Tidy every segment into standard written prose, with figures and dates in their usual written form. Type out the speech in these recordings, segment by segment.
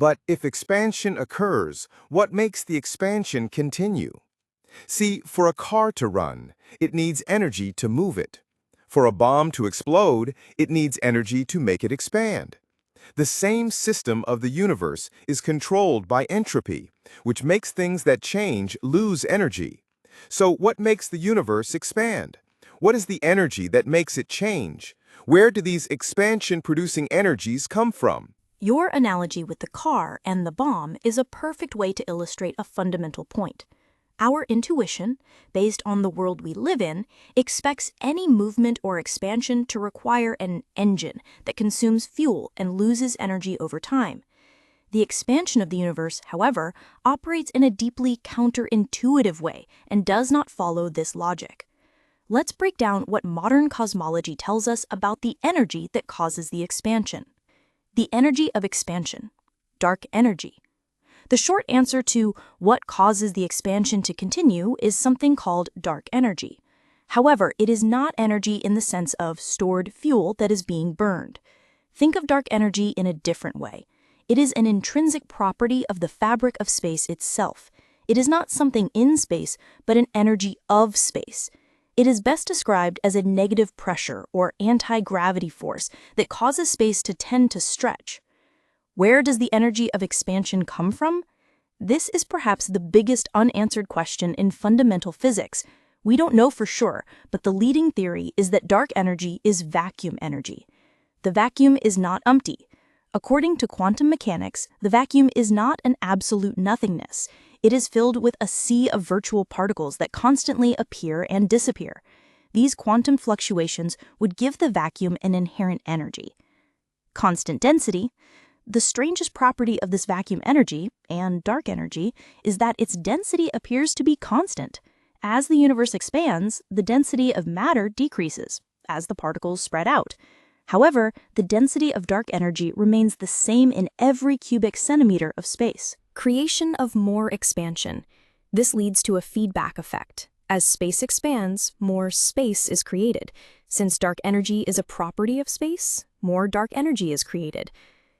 But if expansion occurs, what makes the expansion continue? See, for a car to run, it needs energy to move it. For a bomb to explode, it needs energy to make it expand. The same system of the universe is controlled by entropy, which makes things that change lose energy. So what makes the universe expand? What is the energy that makes it change? Where do these expansion-producing energies come from? Your analogy with the car and the bomb is a perfect way to illustrate a fundamental point. Our intuition, based on the world we live in, expects any movement or expansion to require an engine that consumes fuel and loses energy over time. The expansion of the universe, however, operates in a deeply counterintuitive way and does not follow this logic. Let's break down what modern cosmology tells us about the energy that causes the expansion. The energy of expansion, dark energy. The short answer to what causes the expansion to continue is something called dark energy. However, it is not energy in the sense of stored fuel that is being burned. Think of dark energy in a different way. It is an intrinsic property of the fabric of space itself. It is not something in space, but an energy of space. It is best described as a negative pressure or anti-gravity force that causes space to tend to stretch. Where does the energy of expansion come from? This is perhaps the biggest unanswered question in fundamental physics. We don't know for sure, but the leading theory is that dark energy is vacuum energy. The vacuum is not empty. According to quantum mechanics, the vacuum is not an absolute nothingness. It is filled with a sea of virtual particles that constantly appear and disappear. These quantum fluctuations would give the vacuum an inherent energy. Constant density. The strangest property of this vacuum energy, and dark energy, is that its density appears to be constant. As the universe expands, the density of matter decreases, as the particles spread out. However, the density of dark energy remains the same in every cubic centimeter of space. Creation of more expansion. This leads to a feedback effect. As space expands, more space is created. Since dark energy is a property of space, more dark energy is created.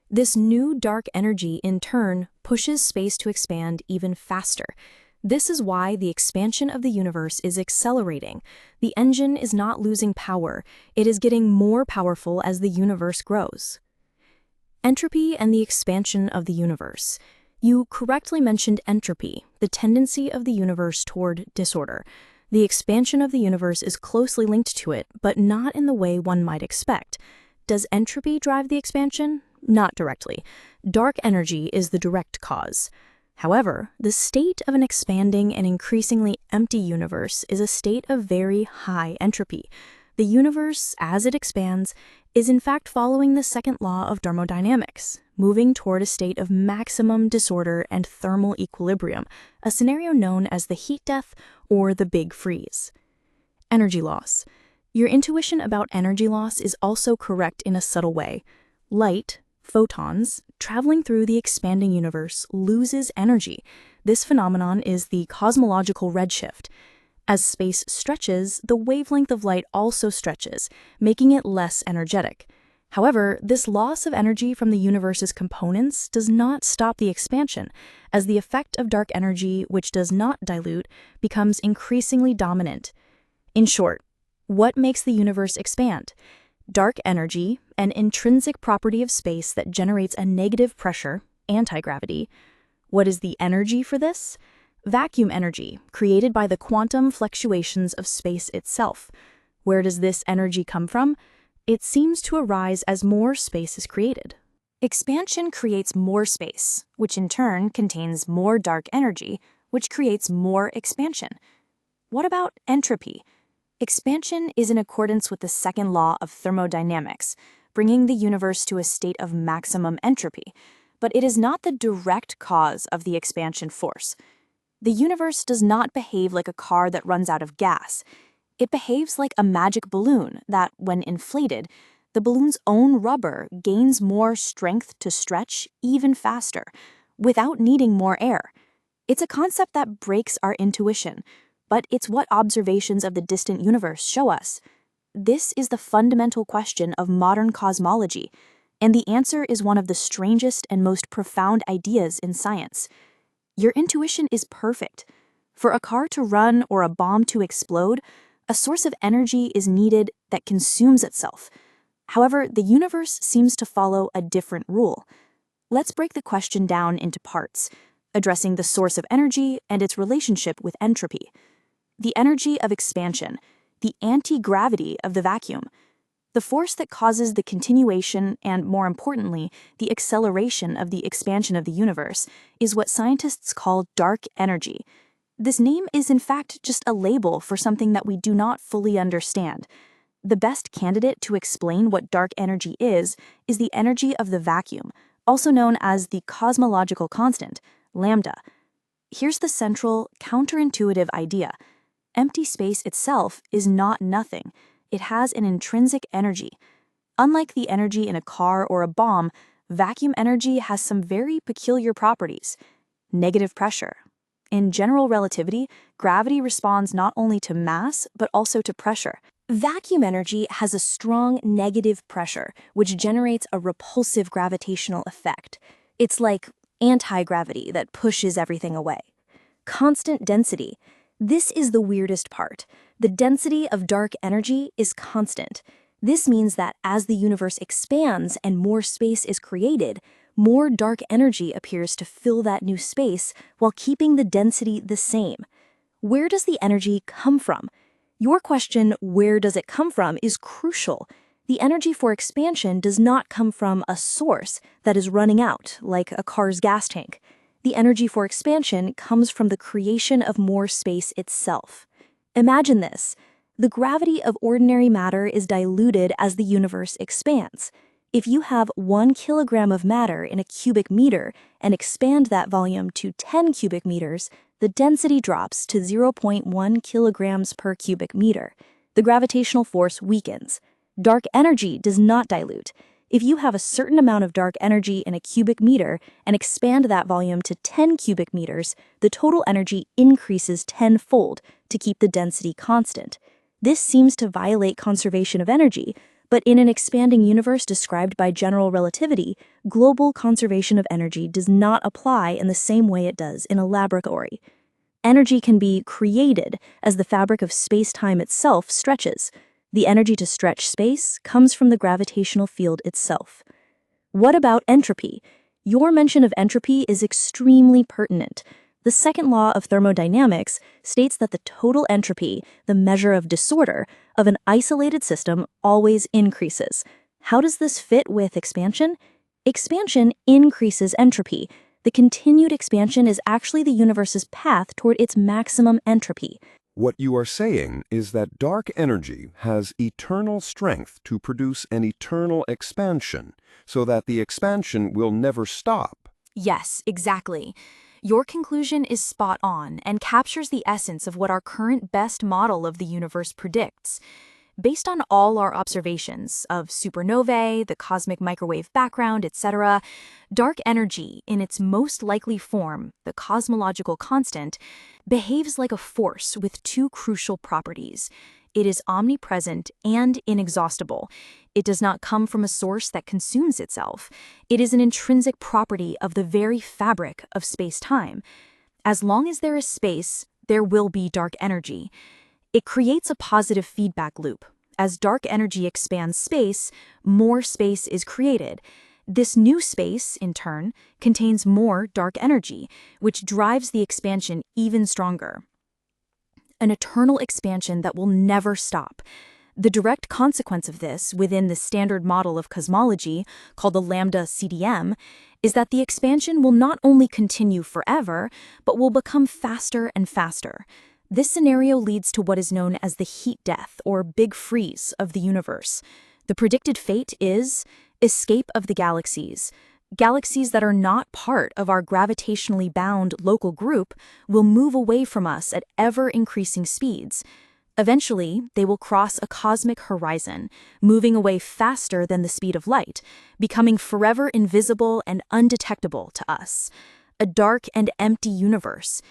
This new dark energy, in turn, pushes space to expand even faster. This is why the expansion of the universe is accelerating. The engine is not losing power. It is getting more powerful as the universe grows. Entropy and the expansion of the universe. You correctly mentioned entropy, the tendency of the universe toward disorder. The expansion of the universe is closely linked to it, but not in the way one might expect. Does entropy drive the expansion? Not directly. Dark energy is the direct cause. However, the state of an expanding and increasingly empty universe is a state of very high entropy. The universe, as it expands, is in fact following the second law of thermodynamics, moving toward a state of maximum disorder and thermal equilibrium, a scenario known as the heat death or the big freeze. Energy loss. Your intuition about energy loss is also correct in a subtle way. Light, photons, traveling through the expanding universe loses energy. This phenomenon is the cosmological redshift. As space stretches, the wavelength of light also stretches, making it less energetic. However, this loss of energy from the universe's components does not stop the expansion, as the effect of dark energy, which does not dilute, becomes increasingly dominant. In short, what makes the universe expand? Dark energy, an intrinsic property of space that generates a negative pressure, anti-gravity. What is the energy for this? Vacuum energy, created by the quantum fluctuations of space itself. Where does this energy come from? It seems to arise as more space is created. Expansion creates more space, which in turn contains more dark energy, which creates more expansion. What about entropy? Expansion is in accordance with the second law of thermodynamics, bringing the universe to a state of maximum entropy, but it is not the direct cause of the expansion force. The universe does not behave like a car that runs out of gas. It behaves like a magic balloon that, when inflated, the balloon's own rubber gains more strength to stretch even faster, without needing more air. It's a concept that breaks our intuition, but it's what observations of the distant universe show us. This is the fundamental question of modern cosmology. And the answer is one of the strangest and most profound ideas in science. Your intuition is perfect. For a car to run or a bomb to explode, a source of energy is needed that consumes itself. However, the universe seems to follow a different rule. Let's break the question down into parts, addressing the source of energy and its relationship with entropy. The energy of expansion, the anti-gravity of the vacuum, the force that causes the continuation and, more importantly, the acceleration of the expansion of the universe, is what scientists call dark energy. This name is in fact just a label for something that we do not fully understand. The best candidate to explain what dark energy is the energy of the vacuum, also known as the cosmological constant, lambda. Here's the central, counterintuitive idea. Empty space itself is not nothing. It has an intrinsic energy. Unlike the energy in a car or a bomb, vacuum energy has some very peculiar properties. Negative pressure. In general relativity, gravity responds not only to mass, but also to pressure. Vacuum energy has a strong negative pressure, which generates a repulsive gravitational effect. It's like anti-gravity that pushes everything away. Constant density. This is the weirdest part. The density of dark energy is constant. This means that as the universe expands and more space is created, more dark energy appears to fill that new space while keeping the density the same. Where does the energy come from? Your question, where does it come from, is crucial. The energy for expansion does not come from a source that is running out, like a car's gas tank. The energy for expansion comes from the creation of more space itself. Imagine this. The gravity of ordinary matter is diluted as the universe expands. If you have 1 kilogram of matter in a cubic meter and expand that volume to 10 cubic meters, the density drops to 0.1 kilograms per cubic meter. The gravitational force weakens. Dark energy does not dilute. If you have a certain amount of dark energy in a cubic meter and expand that volume to 10 cubic meters, the total energy increases tenfold to keep the density constant. This seems to violate conservation of energy, but in an expanding universe described by general relativity, global conservation of energy does not apply in the same way it does in a laboratory. Energy can be created as the fabric of space-time itself stretches. The energy to stretch space comes from the gravitational field itself. What about entropy? Your mention of entropy is extremely pertinent. The second law of thermodynamics states that the total entropy, the measure of disorder, of an isolated system always increases. How does this fit with expansion? Expansion increases entropy. The continued expansion is actually the universe's path toward its maximum entropy. What you are saying is that dark energy has eternal strength to produce an eternal expansion, so that the expansion will never stop. Yes, exactly. Your conclusion is spot on and captures the essence of what our current best model of the universe predicts. Based on all our observations of supernovae, the cosmic microwave background, etc., dark energy, in its most likely form, the cosmological constant, behaves like a force with two crucial properties. It is omnipresent and inexhaustible. It does not come from a source that consumes itself. It is an intrinsic property of the very fabric of space-time. As long as there is space, there will be dark energy. It creates a positive feedback loop. As dark energy expands space, more space is created. This new space, in turn, contains more dark energy, which drives the expansion even stronger. An eternal expansion that will never stop. The direct consequence of this, within the standard model of cosmology, called the lambda CDM, is that the expansion will not only continue forever, but will become faster and faster. This scenario leads to what is known as the heat death, or big freeze, of the universe. The predicted fate is escape of the galaxies. Galaxies that are not part of our gravitationally bound local group will move away from us at ever-increasing speeds. Eventually, they will cross a cosmic horizon, moving away faster than the speed of light, becoming forever invisible and undetectable to us. A dark and empty universe.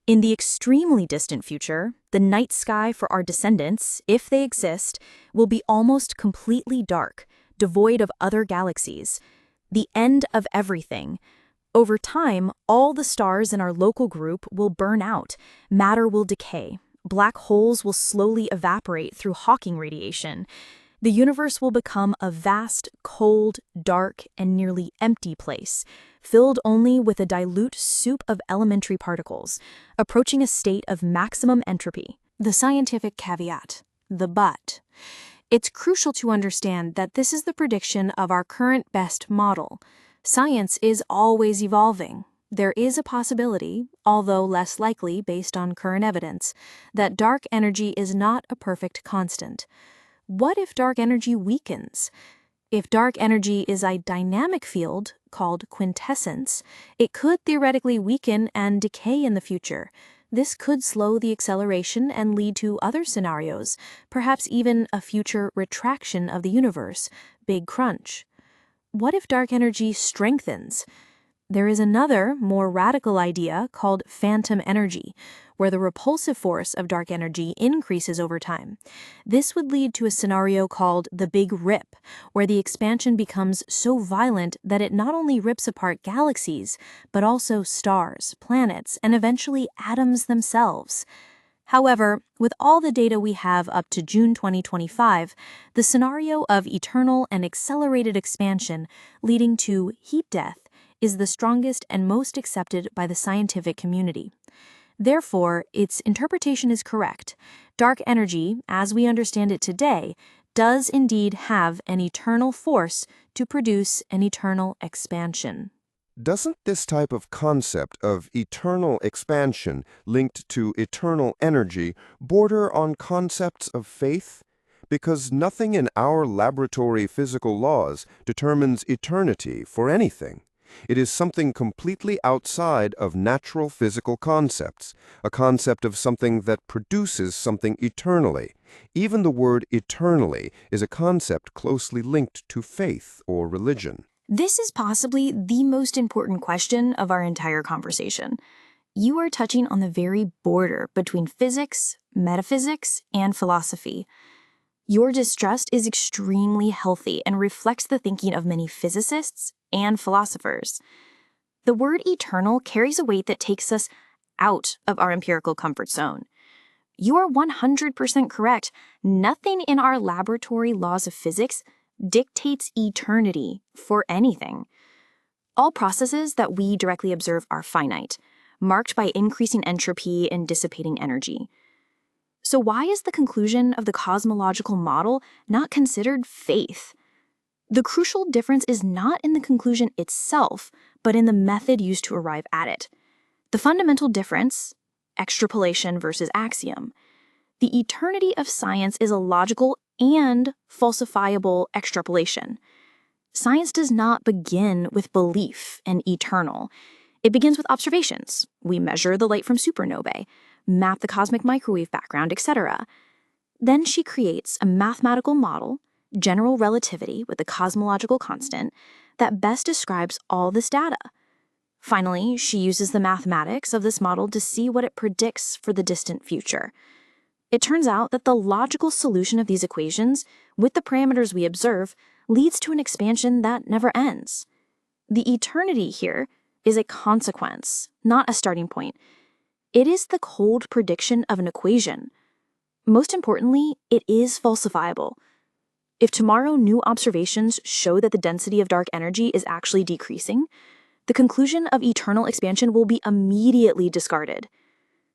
In the extremely distant future, the night sky for our descendants, if they exist, will be almost completely dark, devoid of other galaxies. the end of everything. Over time, all the stars in our local group will burn out, matter will decay, black holes will slowly evaporate through Hawking radiation. The universe will become a vast, cold, dark, and nearly empty place, filled only with a dilute soup of elementary particles, approaching a state of maximum entropy. The scientific caveat, the but. It's crucial to understand that this is the prediction of our current best model. Science is always evolving. There is a possibility, although less likely based on current evidence, that dark energy is not a perfect constant. What if dark energy weakens? If dark energy is a dynamic field, called quintessence, it could theoretically weaken and decay in the future. This could slow the acceleration and lead to other scenarios, perhaps even a future retraction of the universe, Big Crunch. What if dark energy strengthens? There is another, more radical idea called phantom energy, where the repulsive force of dark energy increases over time. This would lead to a scenario called the Big Rip, where the expansion becomes so violent that it not only rips apart galaxies, but also stars, planets, and eventually atoms themselves. However, with all the data we have up to June 2025, the scenario of eternal and accelerated expansion leading to heat death is the strongest and most accepted by the scientific community. Therefore, its interpretation is correct. Dark energy, as we understand it today, does indeed have an eternal force to produce an eternal expansion. Doesn't this type of concept of eternal expansion linked to eternal energy border on concepts of faith? Because nothing in our laboratory physical laws determines eternity for anything. It is something completely outside of natural physical concepts, a concept of something that produces something eternally. Even the word eternally is a concept closely linked to faith or religion. This is possibly the most important question of our entire conversation. You are touching on the very border between physics, metaphysics, and philosophy. Your distrust is extremely healthy and reflects the thinking of many physicists and philosophers. The word eternal carries a weight that takes us out of our empirical comfort zone. You are 100% correct. Nothing in our laboratory laws of physics dictates eternity for anything. All processes that we directly observe are finite, marked by increasing entropy and dissipating energy. So why is the conclusion of the cosmological model not considered faith? The crucial difference is not in the conclusion itself, but in the method used to arrive at it. The fundamental difference, extrapolation versus axiom. The eternity of science is a logical and falsifiable extrapolation. Science does not begin with belief in eternal. It begins with observations. We measure the light from supernovae, map the cosmic microwave background, etc. Then she creates a mathematical model, general relativity with a cosmological constant, that best describes all this data. Finally, she uses the mathematics of this model to see what it predicts for the distant future. It turns out that the logical solution of these equations, with the parameters we observe, leads to an expansion that never ends. The eternity here is a consequence, not a starting point. It is the cold prediction of an equation. Most importantly, it is falsifiable. If tomorrow new observations show that the density of dark energy is actually decreasing, the conclusion of eternal expansion will be immediately discarded.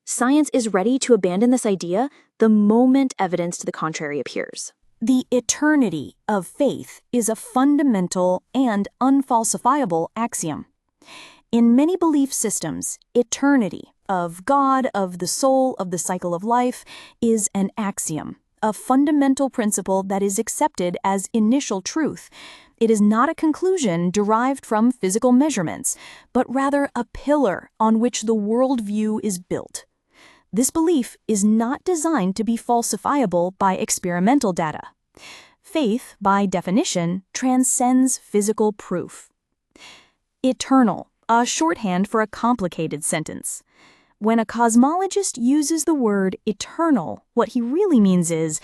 Science is ready to abandon this idea the moment evidence to the contrary appears. The eternity of faith is a fundamental and unfalsifiable axiom. In many belief systems, eternity of God, of the soul, of the cycle of life is an axiom, a fundamental principle that is accepted as initial truth. It is not a conclusion derived from physical measurements, but rather a pillar on which the worldview is built. This belief is not designed to be falsifiable by experimental data. Faith, by definition, transcends physical proof. Eternal, a shorthand for a complicated sentence. When a cosmologist uses the word eternal, what he really means is,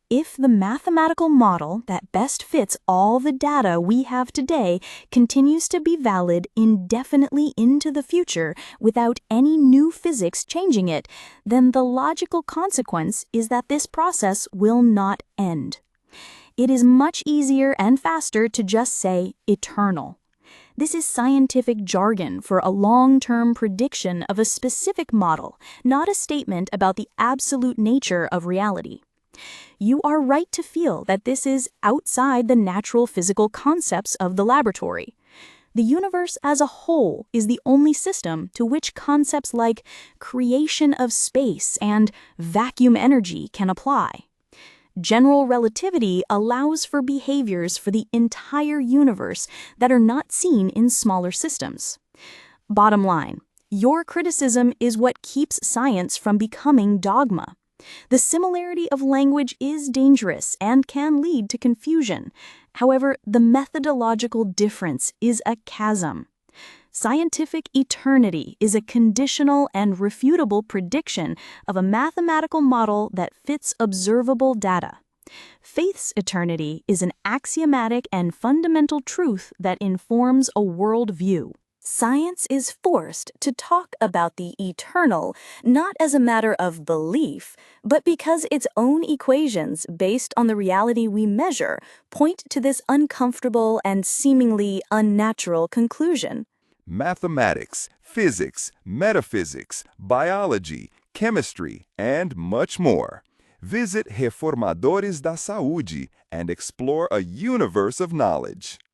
If the mathematical model that best fits all the data we have today continues to be valid indefinitely into the future without any new physics changing it, then the logical consequence is that this process will not end. It is much easier and faster to just say eternal. This is scientific jargon for a long-term prediction of a specific model, not a statement about the absolute nature of reality. You are right to feel that this is outside the natural physical concepts of the laboratory. The universe as a whole is the only system to which concepts like creation of space and vacuum energy can apply. General relativity allows for behaviors for the entire universe that are not seen in smaller systems. Bottom line, your criticism is what keeps science from becoming dogma. The similarity of language is dangerous and can lead to confusion. However, the methodological difference is a chasm. Scientific eternity is a conditional and refutable prediction of a mathematical model that fits observable data. Faith's eternity is an axiomatic and fundamental truth that informs a worldview. Science is forced to talk about the eternal not as a matter of belief, but because its own equations based on the reality we measure point to this uncomfortable and seemingly unnatural conclusion. Mathematics, physics, metaphysics, biology, chemistry, and much more. Visit Reformadores da Saúde and explore a universe of knowledge.